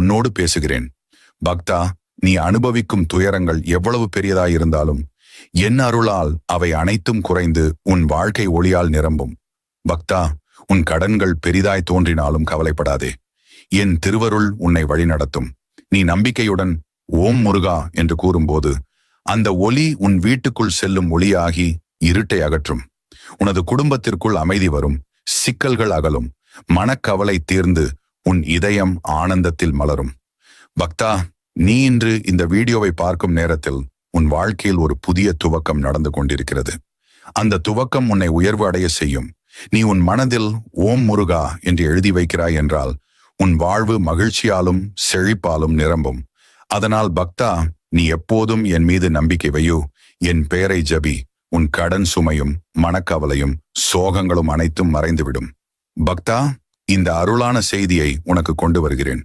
உன்னோடு பேசுகிறேன். பக்தா, நீ அனுபவிக்கும் துயரங்கள் எவ்வளவு பெரியதாயிருந்தாலும் என் அருளால் அவை அனைத்தும் குறைந்து உன் வாழ்க்கை ஒளியால் நிரம்பும். பக்தா, உன் கடன்கள் பெரிதாய் தோன்றினாலும் கவலைப்படாதே. என் திருவருள் உன்னை வழிநடத்தும். நீ நம்பிக்கையுடன் ஓம் முருகா என்று கூறும்போது அந்த ஒளி உன் வீட்டுக்குள் செல்லும் ஒளியாகி இருட்டை அகற்றும். உனது குடும்பத்திற்குள் அமைதி வரும், சிக்கல்கள் அகலும், மனக்கவலை தீர்ந்து உன் இதயம் ஆனந்தத்தில் மலரும். பக்தா, நீ இன்று இந்த வீடியோவை பார்க்கும் நேரத்தில் உன் வாழ்க்கையில் ஒரு புதிய துவக்கம் நடந்து கொண்டிருக்கிறது. அந்த துவக்கம் உன்னை உயர்வு அடைய செய்யும். நீ உன் மனதில் ஓம் முருகா என்று எழுதி வைக்கிறாய் என்றால் உன் வாழ்வு மகிழ்ச்சியாலும் செழிப்பாலும் நிரம்பும். அதனால் பக்தா, நீ எப்போதும் என் மீது நம்பிக்கை வையு. என் பெயரை ஜபி. உன் கடன் சுமையும் மனக்கவலையும் சோகங்களும் அனைத்தும் மறைந்துவிடும். பக்தா, இந்த அருளான செய்தியை உனக்கு கொண்டு வருகிறேன்.